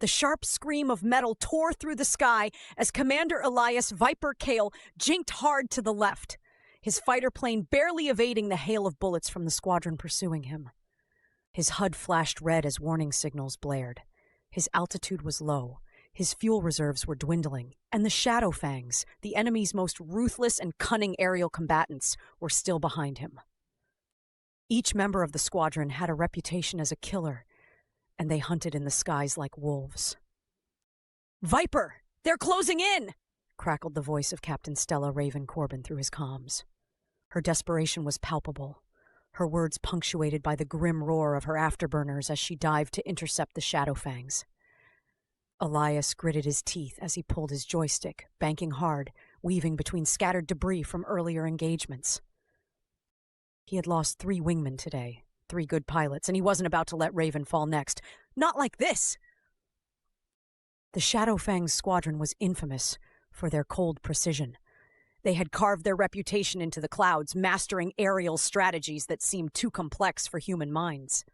The sharp scream of metal tore through the sky as Commander Elias Viper Kael jinked hard to the left, his fighter plane barely evading the hail of bullets from the squadron pursuing him. His HUD flashed red as warning signals blared. His altitude was low, his fuel reserves were dwindling, and the Shadow Fangs, the enemy's most ruthless and cunning aerial combatants, were still behind him. Each member of the squadron had a reputation as a killer, and they hunted in the skies like wolves. "Viper! They're closing in!" crackled the voice of Captain Stella Raven Corbin through his comms. Her desperation was palpable, her words punctuated by the grim roar of her afterburners as she dived to intercept the Shadow Fangs. Elias gritted his teeth as he pulled his joystick, banking hard, weaving between scattered debris from earlier engagements. He had lost 3 wingmen today, 3 good pilots, and he wasn't about to let Raven fall next. Not like this! The Shadow Fangs squadron was infamous for their cold precision. They had carved their reputation into the clouds, mastering aerial strategies that seemed too complex for human minds.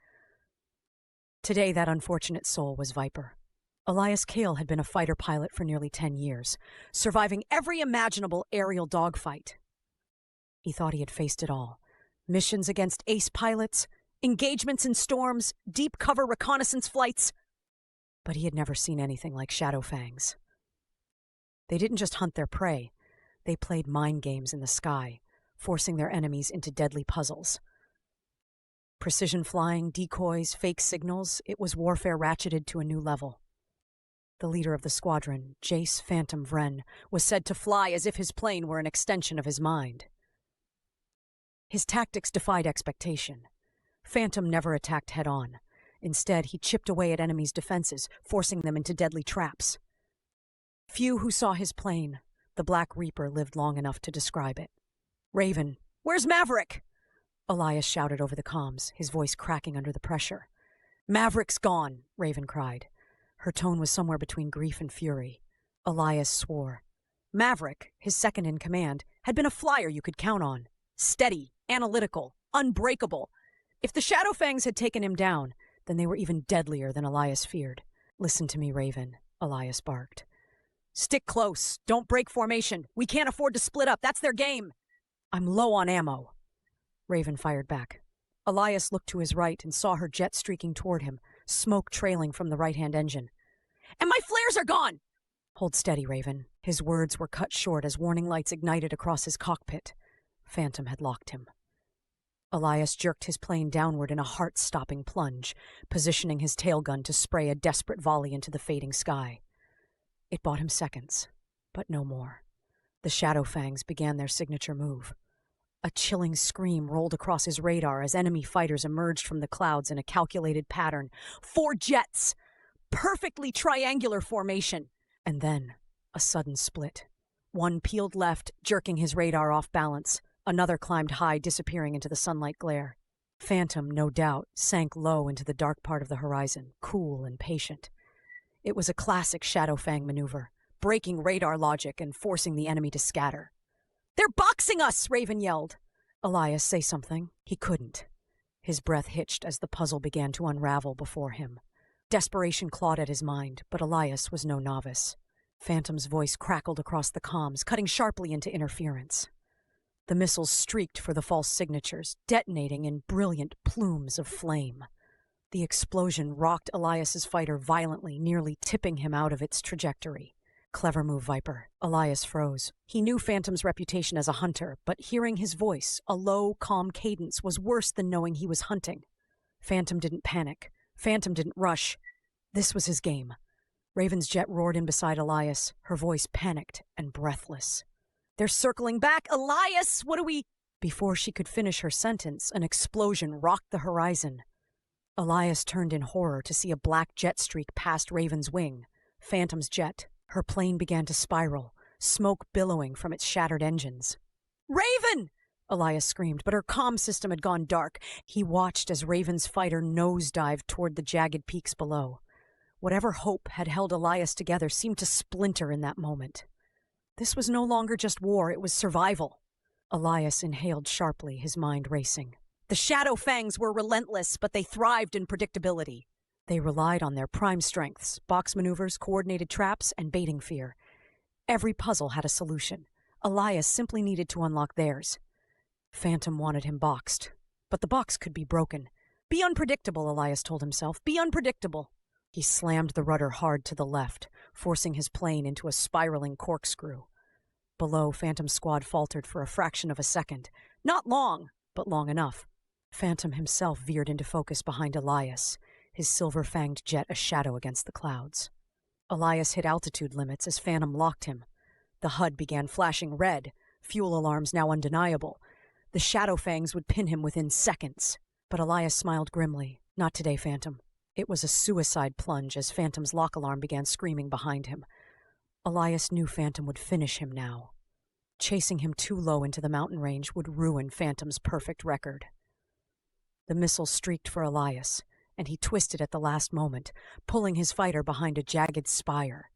Today, that unfortunate soul was Viper. Elias Kael had been a fighter pilot for nearly 10 years, surviving every imaginable aerial dogfight. He thought he had faced it all. Missions against ace pilots, engagements in storms, deep cover reconnaissance flights. But he had never seen anything like Shadow Fangs. They didn't just hunt their prey. They played mind games in the sky, forcing their enemies into deadly puzzles. Precision flying, decoys, fake signals, it was warfare ratcheted to a new level. The leader of the squadron, Jace Phantom Vren, was said to fly as if his plane were an extension of his mind. His tactics defied expectation. Phantom never attacked head-on. Instead, he chipped away at enemies' defenses, forcing them into deadly traps. Few who saw his plane, the Black Reaper, lived long enough to describe it. "Raven, where's Maverick?" Elias shouted over the comms, his voice cracking under the pressure. "Maverick's gone," Raven cried. Her tone was somewhere between grief and fury. Elias swore. Maverick, his second in command, had been a flyer you could count on. Steady, analytical, unbreakable. If the Shadow Fangs had taken him down, then they were even deadlier than Elias feared. "Listen to me, Raven," Elias barked. "Stick close. Don't break formation. We can't afford to split up. That's their game." "I'm low on ammo." Raven fired back. Elias looked to his right and saw her jet streaking toward him, smoke trailing from the right-hand engine. "And my flares are gone!" "Hold steady, Raven." His words were cut short as warning lights ignited across his cockpit. Phantom had locked him. Elias jerked his plane downward in a heart-stopping plunge, positioning his tailgun to spray a desperate volley into the fading sky. It bought him seconds, but no more. The Shadow Fangs began their signature move. A chilling scream rolled across his radar as enemy fighters emerged from the clouds in a calculated pattern. 4 jets! Perfectly triangular formation! And then, a sudden split. One peeled left, jerking his radar off balance. Another climbed high, disappearing into the sunlight glare. Phantom, no doubt, sank low into the dark part of the horizon, cool and patient. It was a classic Shadow Fang maneuver, breaking radar logic and forcing the enemy to scatter. "They're boxing us!" Raven yelled. Elias, say something. He couldn't. His breath hitched as the puzzle began to unravel before him. Desperation clawed at his mind, but Elias was no novice. Phantom's voice crackled across the comms, cutting sharply into interference. The missiles streaked for the false signatures, detonating in brilliant plumes of flame. The explosion rocked Elias's fighter violently, nearly tipping him out of its trajectory. "Clever move, Viper." Elias froze. He knew Phantom's reputation as a hunter, but hearing his voice, a low, calm cadence, was worse than knowing he was hunting. Phantom didn't panic. Phantom didn't rush. This was his game. Raven's jet roared in beside Elias, her voice panicked and breathless. "They're circling back! Elias, what do we—" Before she could finish her sentence, an explosion rocked the horizon. Elias turned in horror to see a black jet streak past Raven's wing. Phantom's jet. Her plane began to spiral, smoke billowing from its shattered engines. "Raven!" Elias screamed, but her comm system had gone dark. He watched as Raven's fighter nosedived toward the jagged peaks below. Whatever hope had held Elias together seemed to splinter in that moment. This was no longer just war, it was survival. Elias inhaled sharply, his mind racing. The Shadow Fangs were relentless, but they thrived in predictability. They relied on their prime strengths: box maneuvers, coordinated traps, and baiting fear. Every puzzle had a solution. Elias simply needed to unlock theirs. Phantom wanted him boxed, but the box could be broken. Be unpredictable, Elias told himself. Be unpredictable. He slammed the rudder hard to the left, forcing his plane into a spiraling corkscrew. Below, Phantom's squad faltered for a fraction of a second. Not long, but long enough. Phantom himself veered into focus behind Elias, his silver-fanged jet a shadow against the clouds. Elias hit altitude limits as Phantom locked him. The HUD began flashing red, fuel alarms now undeniable. The shadow fangs would pin him within seconds. But Elias smiled grimly. Not today, Phantom. It was a suicide plunge as Phantom's lock alarm began screaming behind him. Elias knew Phantom would finish him now. Chasing him too low into the mountain range would ruin Phantom's perfect record. The missile streaked for Elias, and he twisted at the last moment, pulling his fighter behind a jagged spire.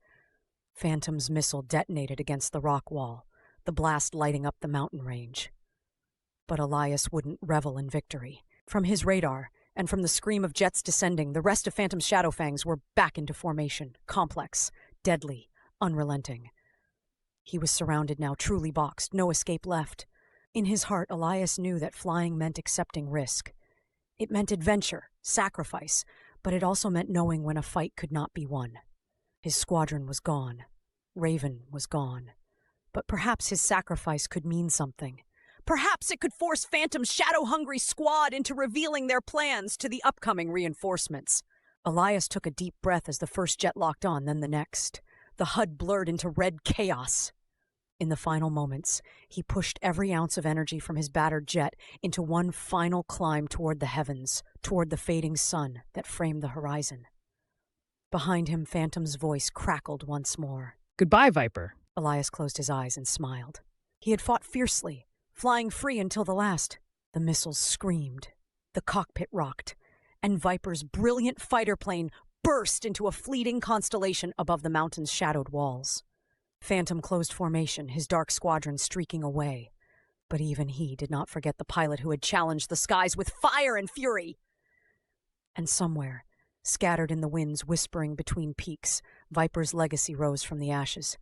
Phantom's missile detonated against the rock wall, the blast lighting up the mountain range. But Elias wouldn't revel in victory. From his radar, and from the scream of jets descending, the rest of Phantom's shadow fangs were back into formation, complex, deadly, unrelenting. He was surrounded now, truly boxed, no escape left. In his heart, Elias knew that flying meant accepting risk. It meant adventure, sacrifice, but it also meant knowing when a fight could not be won. His squadron was gone. Raven was gone. But perhaps his sacrifice could mean something. Perhaps it could force Phantom's shadow-hungry squad into revealing their plans to the upcoming reinforcements. Elias took a deep breath as the first jet locked on, then the next. The HUD blurred into red chaos. In the final moments, he pushed every ounce of energy from his battered jet into one final climb toward the heavens, toward the fading sun that framed the horizon. Behind him, Phantom's voice crackled once more. Goodbye, Viper. Elias closed his eyes and smiled. He had fought fiercely, flying free until the last. The missiles screamed, the cockpit rocked, and Viper's brilliant fighter plane burst into a fleeting constellation above the mountain's shadowed walls. Phantom closed formation, his dark squadron streaking away. But even he did not forget the pilot who had challenged the skies with fire and fury. And somewhere, scattered in the winds whispering between peaks, Viper's legacy rose from the ashes,